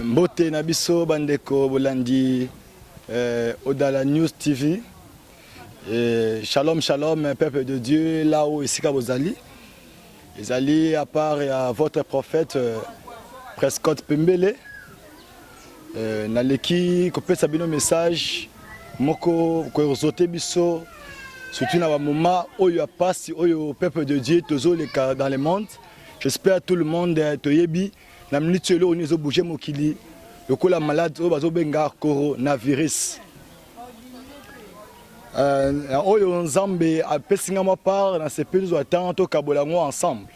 Mbote Nabiso Bandeko Bolandi Odala News TV. Shalom, shalom, peuple de Dieu, là où ici Kabozali. Les alliés à part et à votre prophète Prescott Pembele. Naleki kopé sabino message moko ko zoté biso surtout na moment où il y a passé au peuple de Dieu tozo les cas dans le monde. J'espère tout le monde toyebi na minute lo oni zo bouger mokili lokola malade o bazo benga coronavirus. Oyo Nzambe a pesinga ma part dans ces pays attend to kabolango ensemble.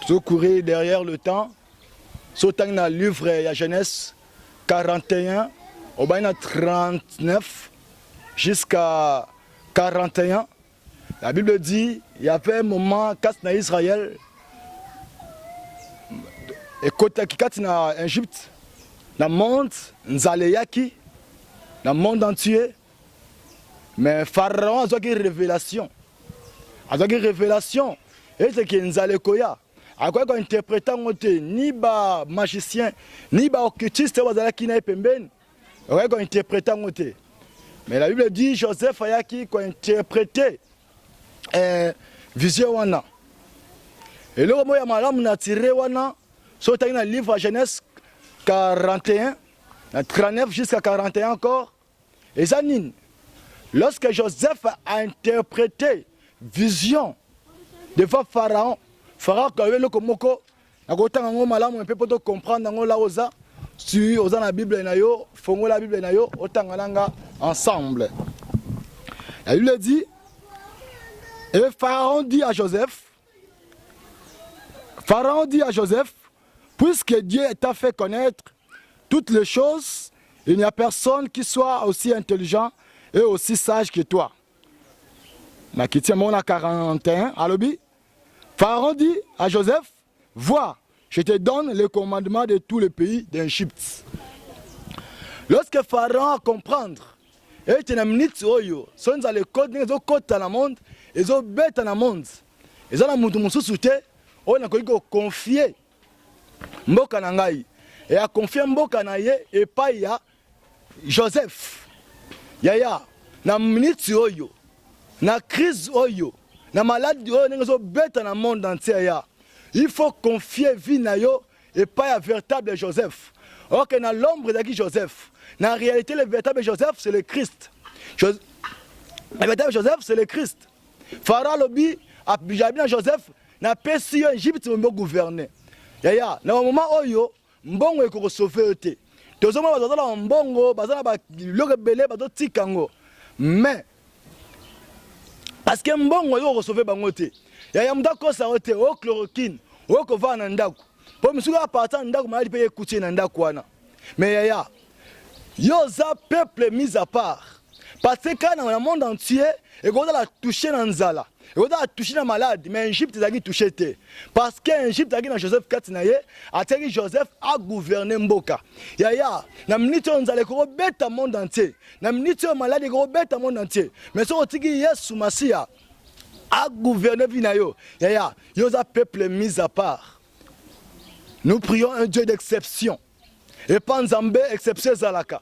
Tout courir derrière le temps. Sautant dans le livre de la Genèse 41, au bas 39 jusqu'à 41, la Bible dit il y avait un moment quand dans Israël et quand dans Égypte, dans le monde, Nzaleyaki, dans le monde entier, mais Pharaon a une révélation. A une révélation et c'est que Nzalekoya. À quoi qu'on interprète ni ba magicien ni ba occultiste wazala qui na pembeni ouais qu'on interprète mais la Bible dit Joseph ayaki qu'on interpréter vision wana et le mot ya malamu na tiré wana so dans le livre de Genèse 41 39 jusqu'à 41 encore et zanine lorsque Joseph a interprété vision devant Pharaon. Pharaon quand le komoko na kotanga ngo malamu un peu pour comprendre ngo la oza si oza na Bible na yo fongo la Bible na yo otanga nanga ensemble. La Bible dit et Pharaon dit à Joseph puisque Dieu t'a fait connaître toutes les choses, il n'y a personne qui soit aussi intelligent et aussi sage que toi. Na kitia mona 41 alobi Pharaon dit à Joseph, vois, je te donne le commandement de tout le pays d'Égypte. Lorsque Pharaon a comprendre, et tu n'as minute oyo, son za le code ne zo kota na monde, et zo bête na monde. Et za na mutu mususu te, on a ko confier mboka na ngai. Et a confier mboka na ye et pas ya Joseph. Yaya, na minute oyo, na crise oyo. Na maladie oyo bête dans le monde entier il faut confier vie na yo et pas à véritable Joseph. Or que dans l'ombre de Joseph, dans la réalité le véritable Joseph c'est le Christ. Le véritable Joseph c'est le Christ. Pharaon lobi a bijabina Joseph na pesi yo Égypte mbo gouverner. Yaya na moment oyo mbongo eko sauver te. Tozoma bazala mbongo bazala ba lokebele bazo tikango. Mais parce que mbongo yo recevoir bango te ya mdako sa ote o chloroquine o ko va na ndako po misuka partant ndako mali pe écouter na ndako wana mais ya yo za peuple mis à part parce que dans le monde entier et qu'on a touché dans nzala et on a touché dans malade mais Égypte a touché te parce que Égypte a dans Joseph Katinaye a teri Joseph a gouverné mboka ya na minute on nzala ko beta monde entier na minute malade ko beta monde entier mais so otiki Yesu Masia a gouverné vinayo ya yo za peuple mis à part. Nous prions un Dieu d'exception et pas Nzambe exception zalaka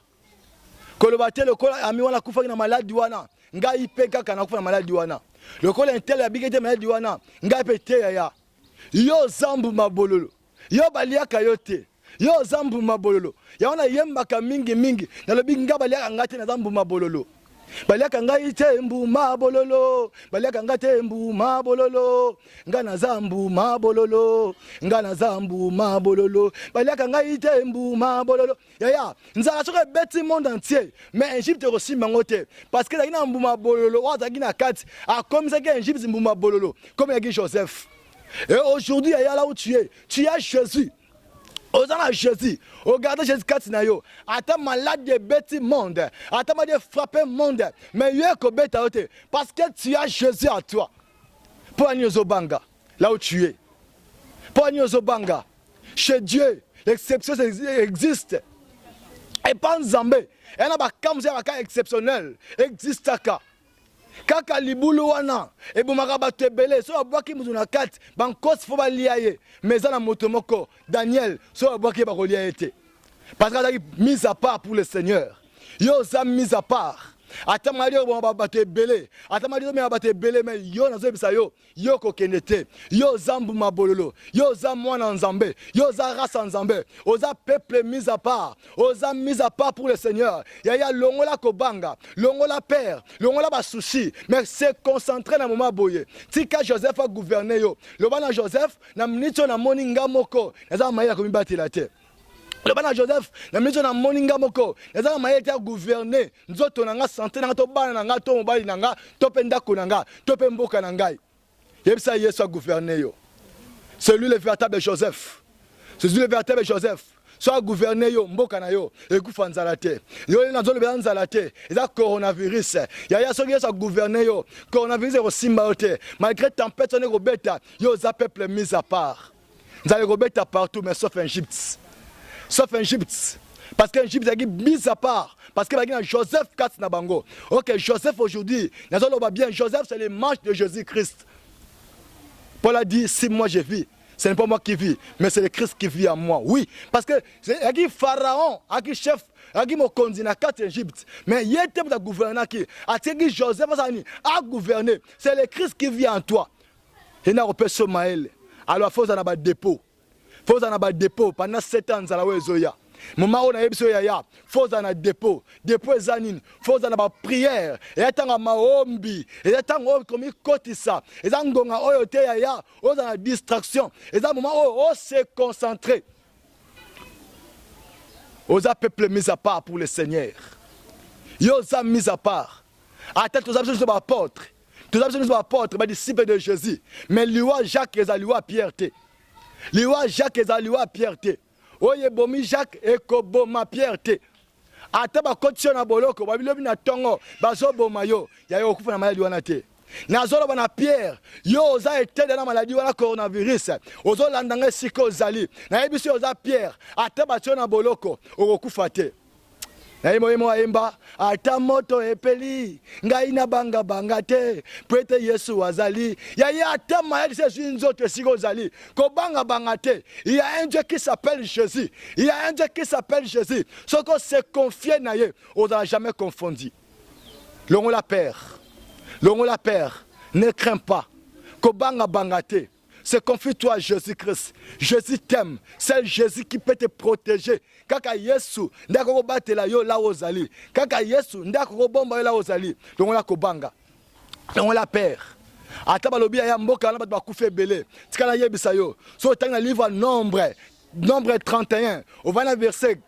kolobate le kola ami wana kufa na malade wana ngai peka kana kufa na malade wana le kola intel ya bigete malade wana ngai pete ya yo zambu mabololo yo baliaka yote yo zambu mabololo ya wana yembaka mingi na lobi nga baliaka ngate na zambu mabololo baliaka ngai te mbu mabololo baliaka ngate mbu mabololo ngana zambu mabololo ngana zambu mabololo baliaka ngai te mbu mabololo ya nzala soka beti monde entier mais Égypte aussi mangote parce que na mbu mabololo wa zaki na kati a comme ça que Égypte mbu mabololo comme yaki Joseph. Et aujourd'hui ya là où tu es Jésus. Osana Jésus, regardez Jésus Katinayo, attends malade de bêtis monde, attends de frapper monde, mais il y a que bête à ôter, parce que tu as Jésus à toi. Pour Anyozobanga, là où tu es. Pour Anyozobanga, chez Dieu, l'exception existe. Et pas Nzambe, il y a un cas exceptionnel, existe à cas. kaka libulu wana ebomaka bato ebele so babwaki mutu na kati bankosi fo balia ye mais eza na moto moko Daniel so babwaki ye bakolia ye te parce que azalaki mise à part pour le Seigneur. Yo oza mise à part. Ata mali yo bato ebele ata mali yo me bato ebele mais yo nazobisa yo yo kokende te yo zambu mabololo yo za mwana nzambe yo za race nzambe oza peuple mis à part oza mis à part pour le Seigneur ya longola kobanga longola père longola ba souci mais c'est concentré na moment boye tika Joseph a gouverné yo le bana Joseph na minito na moninga moko naza mayela komibatela te. Le bana Joseph, na miso na moninga moko, ezala mayete a gouverner, nzoto nanga santé nanga to bana nanga to mobali nanga, to penda konanga, to pemboka nangai. Yebisa Yesu a gouverner yo. C'est lui le véritable Joseph. C'est lui le véritable Joseph. Soit gouverner yo mboka na yo, ekufa nzala te. Yo na zolo be nzala te. Eza coronavirus. Ya so Yesu a gouverner yo. Coronavirus ko simba te. Malgré tempête on est robeta, yo za peuple mis à part. Nzala robeta partout mais sauf en Égypte. Sauf en Égypte. Parce qu'en Égypte, il y a mis à part. Parce qu'il y a Joseph Katz Nabango. Ok, Joseph aujourd'hui, nous allons bien. Joseph, c'est les manches de Jésus-Christ. Paul a dit, si moi je vis, ce n'est pas moi qui vis, mais c'est le Christ qui vit en moi. Oui, parce que il y a Pharaon, il y a chef, il y a Mokondi na en Égypte. Mais il y a un gouverneur qui a dit Joseph a gouverné. C'est le Christ qui vit en toi. Il y a un peu Somaël. Alors, il faut en avoir un dépôt. Faut en avoir dépôt pendant 7 ans à la Wezoya. Moment où on a eu ya, faut en avoir dépôt zanine, faut en avoir prière. Et attends maombi, et attends comme il cotisa, et attends gonga oyote ya, on a distraction. Et dans moment où on s'est concentré. On a peuple mis à part pour le Seigneur. Yo a mis à part. Attends, tous les hommes apôtres, tous les hommes apôtres, les disciples de Jésus. Mais liwa Jacques et liwa Pierre te. Liwa Jacques et liwa Pierre te. Oye bomi Jacques et koboma Pierre te. Ata ba kotisho na boloko ba bilobi na tongo bazo boma yo ya yo kufa na maladi wana te. Na zolo bana Pierre yo oza etende na maladi wana coronavirus. Ozo landanga siko zali. Na yebiso oza Pierre ata ba tio na boloko okokufa te. Na yemo ayemba ata moto epeli ngai na banga banga te prete Yesu wazali ya ata maladi c'est une autre siko zali ko banga banga te. Il y a un Dieu qui s'appelle Jésus. Il y a un Dieu qui s'appelle Jésus. Ce qu'on se confie na ye, on n'a jamais confondu. Longo la père. Longo la père, ne crains pas. Ko banga banga te. Se confie-toi à Jésus-Christ. Jésus t'aime. C'est Jésus qui peut te protéger. Kaka Yesu, ndako batela yo la ozali. Kaka Yesu, ndako bomba yo la ozali. Donc on la kobanga. Donc on la perd. Ata balobi ya mboka na ba kufe belé. Tikala yebisa yo. So tanga livre nombre 31. Au verset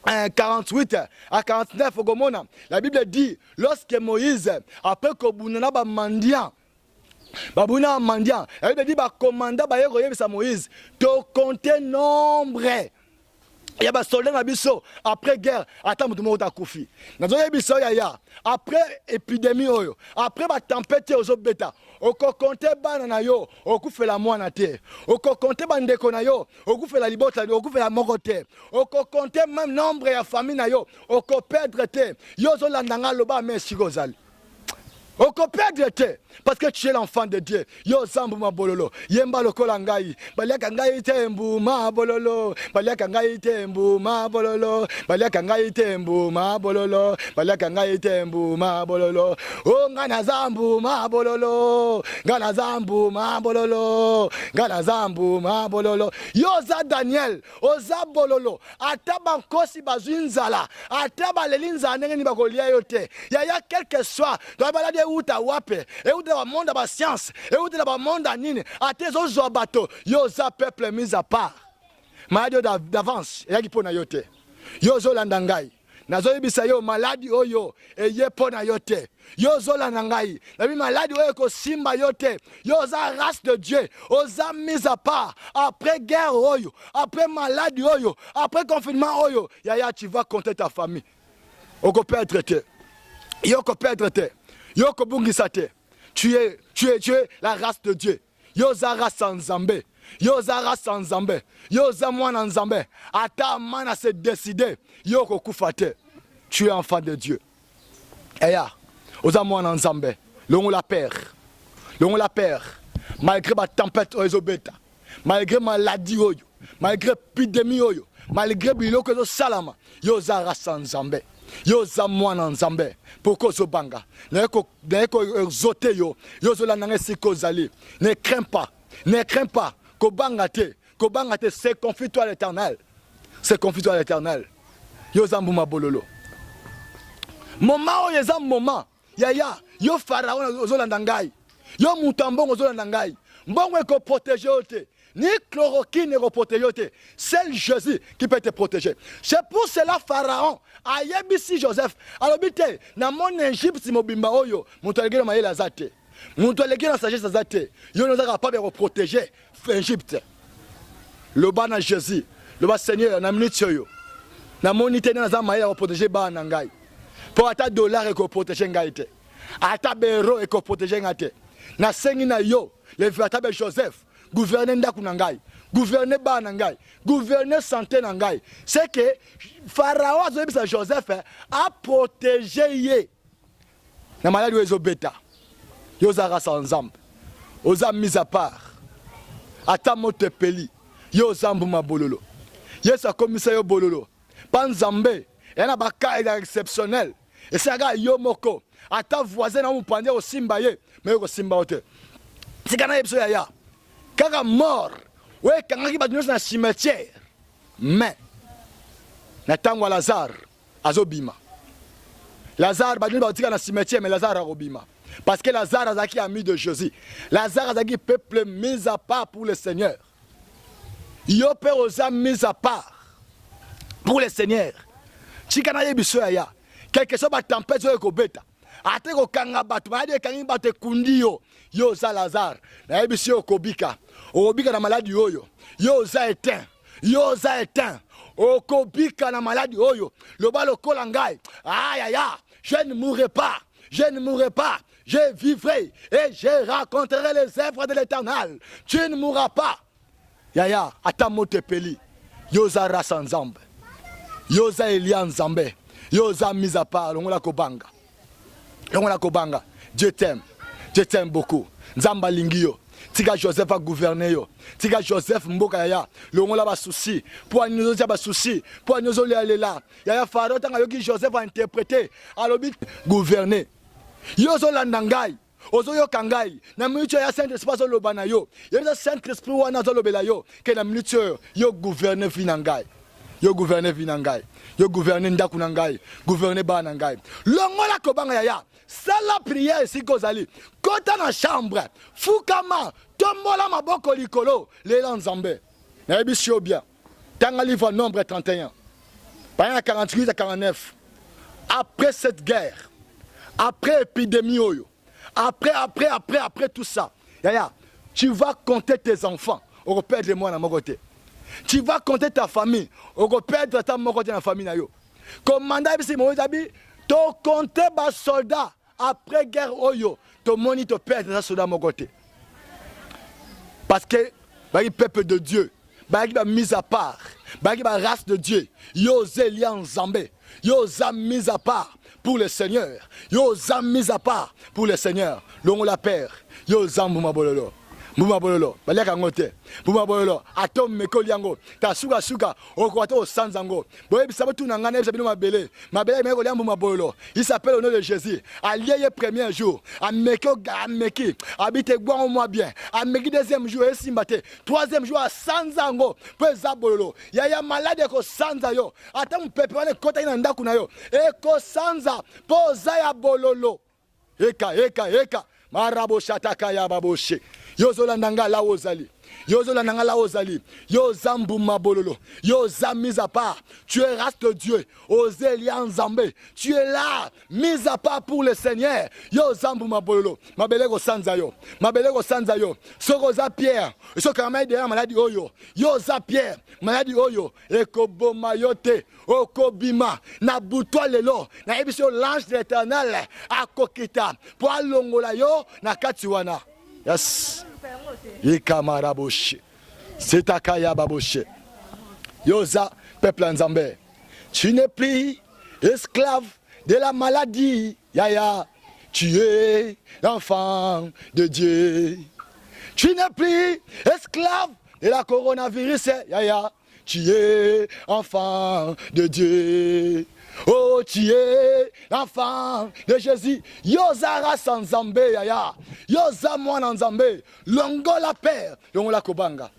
48 à 49 au Gomona. La Bible dit lorsque Moïse après kobunana ba mandian babuna mandian, elle me dit ba commanda ba yeko yebisa Moïse to compter nombre. Il y a des soldats na biso après guerre ata mutu moko ta kufi. Nazo yebisa ya après épidémie oyo, après ba tempête ozo beta. Oko compter bana na yo, okufela mwana te. Oko compter bandeko na yo, okufela libota, okufela moko te. Oko compter même nombre ya famille na yo, oko perdre te. Yo zo landanga loba merci gozali. Oko perdre te. Parce que tu es l'enfant de Dieu. Yo zambu mabololo. Yemba lokola ngai. Baliaka ngai tembu mabololo. Baliaka ngai tembu mabololo. Baliaka ngai tembu mabololo. Baliaka ngai tembu mabololo. Oh ngana zambu mabololo. Ngana zambu mabololo. Ngana zambu mabololo. Yo za Daniel. Oza bololo. Ataba nkosi bazunzala. Ataba lelinza ndenge ni bakolia yote. Ya quel que soit. Dans balade uta wape. Dans le monde de la science, et où dans le monde de nini, à tes autres bateaux, yo za peuple mis à part. Maladie d'avance, et qui pona yote. Yo zo landangai. Nazo yebisa yo maladi oyo, et ye pona yote. Yo zo landangai. La maladie oyo ko simba yote. Yo za race de Dieu, oza mis à part. Après guerre oyo, après maladie oyo, après confinement oyo, ya tu vas compter ta famille. Oko perdre te. Yo ko perdre te. Yo ko bungisa te. Tu es la race de Dieu. Yoza race en Zambé. Yoza race en Zambé. Yoza moine en Zambé. Ata mana se décider. Yoko kufate. Tu es enfant de Dieu. Eya. Oza moine en Zambé. l'on la perd. L'on la perd. Malgré ma tempête oezobeta, malgré maladie oyo, malgré épidémie oyo, malgré biloko zo salama, yo za rasa nzambe. Yo za mwana nzambe. Pourquoi zo banga? Neko zote yo, yo zo la nange siko zali. Ne crains pas. Ne crains pas. Ko banga te, c'est confie-toi à l'Éternel. C'est confie-toi à l'Éternel. Yo za mbuma bololo. Moment oyo eza moment. Yaya, yo pharaon zo la ndangai. Yo mutambongo zo la ndangai. Mbongo eko protéger ote. Ni chloroquine ne protéger ote. C'est Jésus qui peut te protéger. C'est pour cela pharaon a yebisi Joseph. Alors bite na mon Égypte mobimba oyo, muto alege na mayela zate. Muto alege na sagesse zate. Yo no za pas de protéger Égypte. Le bana Jésus, le bas Seigneur na minute yo. Na monité na za mayela protéger ba na ngai. Pour ata dollar eko protéger ngai te. Ata bero eko protéger ngai te. Na sengi na yo, le véritable Joseph, gouverner ndaku na ngai, gouverner ba na ngai, gouverner santé na ngai. C'est que Pharaon a Joseph a protégé ye. Na maladi wezo beta. Yo za rasa ensemble. Oza mis à part. Ata mote peli. Yo zambu mabololo. Yesu a commissaire yo bololo. Pan Zambé, yana ba cas exceptionnel. Et c'est un yo moko. Ata voisin na mupande au simba ye. Mais au simba ote. C'est kana yebso ya. Kaka mort. Ouais, kanga ki ba dans na cimetière. Mais na tango Lazare azobima. Lazare ba tika na cimetière mais Lazare arobima. Parce que Lazare azaki ami de Jésus. Lazare azaki peuple mis à part pour le Seigneur. Yo père aux âmes mis à part pour le Seigneur. Chikana yebiso ya. Quelque chose ba tempête zo ekobeta. Ate ko kanga batu, ma de kangi batu kundi yo. Yo za Lazare. Na yebisi yo kobika. Okobika na maladie oyo. Yo za éteint. Yo za éteint. Okobika na maladie oyo. Loba lokola ngai. Aïe aïe aïe. Je ne mourrai pas. Je ne mourrai pas. Je vivrai et je raconterai les œuvres de l'Éternel. Tu ne mourras pas. Yaya, ata mote peli. Yo za rasa nzambe. Yo za Elia nzambe. Yo za mis à part. Longola kobanga. Longola kobanga. Dieu t'aime. Dieu t'aime beaucoup. Nzamba lingio. Tika Joseph a gouverné yo. Tika Joseph mboka yaya. Longola ba souci. Pour nous ba souci. Pour nous aller là. Yaya Pharaon tanga yoki Joseph a interprété. Alobi gouverner. Yo zo landangai. Ozo yo kangai. Na minute ya Saint-Esprit zo lobana yo. Yebisa Saint-Esprit wana zo lobela yo. Ke na minute yo gouverner finangai. Yo gouverner vinangai. Yo gouverner ndaku nangai. Gouverner ba nangai. Longola kobanga yaya. Sala prière ici kozali. Kota na chambre. Fukama. Tombola maboko likolo. Lela nzambe. Na yebisi yo bien. Tanga livre nombre 31. Par 48 à 49. Après cette guerre. Après épidémie oyo. Après tout ça. Yaya. Tu vas compter tes enfants. On va perdre moi dans mon côté. Tu vas compter ta famille. On va perdre ta côté dans la famille. Commandant ici, moi, tu compter bas soldats après guerre oyo. Tu moni te perdre ta soldat mon côté. Parce que le peuple de Dieu, la mise à part, la race de Dieu, yo zelian zambé, yo zam mise à part pour le Seigneur, yo zam mise à part pour le Seigneur. L'on la perd, yo zam bololo. Buma bololo, baleka ngote. Buma bololo, atom mekoli yango. Ta suka okwata o sanzango. Boye bisabo tu nangana bisabino mabele. Mabele mekoli yango buma bololo. Il s'appelle au nom de Jésus. Allié premier jour, ameko ameki, habite gwa moi bien. Ameki deuxième jour et simbate. Troisième jour à sanzango. Peza bololo. Yaya malade ko sanza yo. Ata mpepe wane kota ina ndaku na yo. Eko sanza poza ya bololo. Eka. Marabo shataka ya baboshe. Yozola nanga la ozali. Yozola nanga la ozali. Yozambu mabololo. Yoza mise à part. Tu es race de Dieu. Ozelia Nzambe. Tu es là, mise à part pour le Seigneur. Yozambu mabololo. Mabelego sanzayo. Mabelego sanzayo. Sokoza Pierre. Sokamai de maladie oyo. Yoza Pierre. Maladie oyo. Ekoboma yote. Okobima. Na butwa lelo. Na ebisio l'ange de l'Éternel. Akokita. Po alongola yo na katiwana. Yes. Ikamaraboshi. Setakaya baboshi. Yoza, peuple nzambe. Tu n'es plus esclave de la maladie. Yaya. tu es l'enfant de Dieu. Tu n'es plus esclave de la coronavirus, yaya. Tu es enfant de Dieu. Oh, tu es l'enfant de Jésus. Yozara sans Zambé, yaya. Yoza mwana Nzambe. Longo la père. Longo la kobanga.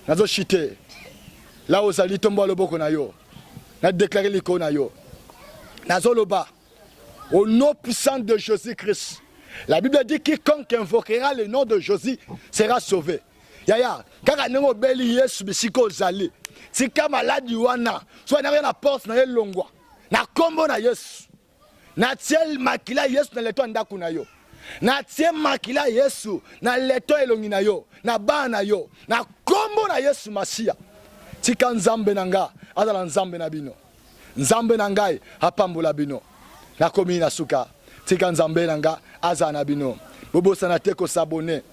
Nazo chite. Là où Zali tombe le boko na yo. Na déclaré l'icône na yo. Nazo loba. Au nom puissant de Jésus-Christ. La Bible dit quiconque invoquera le nom de Jésus sera sauvé. Yaya, kaka nengo beli Yesu bisiko zali. Sika maladi wana, soit na rien à porte na longwa. Na kombo na Yesu. Na tiel makila Yesu na leto ndaku na yo. Na tiel makila Yesu na leto elongi na yo, na ba na yo. Na kombo na Yesu Masia. Sika Nzambe nanga, azala Nzambe na bino. Nzambe nangai apambola bino. Na komi na suka. Tika Nzambe nanga aza na bino. Bobo sanate ko s'abonner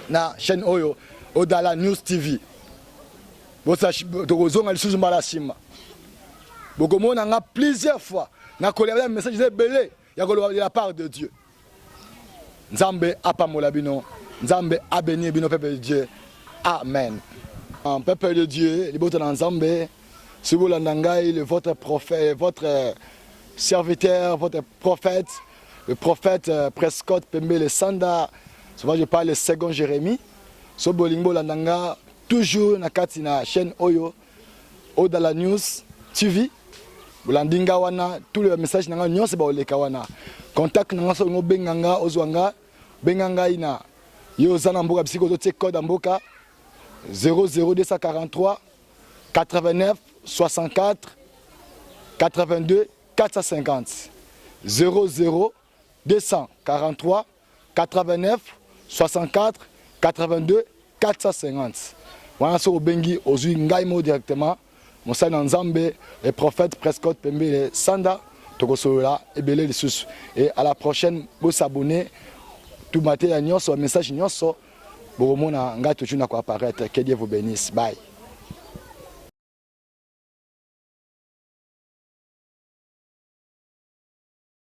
na chaîne oyo Odala News TV. Bosa tokozonga lisusu mbala sima. Bokomona nga plusieurs fois na koleba message de belé ya koloba de la part de Dieu. Nzambe apamola bino. Nzambe a béni bino peuple de Dieu. Amen. En peuple de Dieu, les bottes Nzambe, si vous l'andangai, votre prophète, votre serviteur, votre prophète, le prophète Prescott Pembele Sanda, souvent je parle de second Jérémie, so bolingo landanga toujours na kati na chaîne Oyo, Odala News TV, bolandinga wana tous les messages nanga nyonse ba oleka wana. Contact nanga so benganga ozwanga, benganga ina yo zana mboka bisiko zo code mboka 00243 89 64 82 450 00243 89 64 82 450. Voilà ce bengi ozui ngaimo directement. Monsana Nzambe, le prophète Prescott Pembele Sanda, Tokosola et Belé les sous. Et à la prochaine, vous s'abonnez. Tout matin, il y a un message, il y a un message. Bon, on a un gars qui apparaître. Que Dieu vous bénisse. Bye.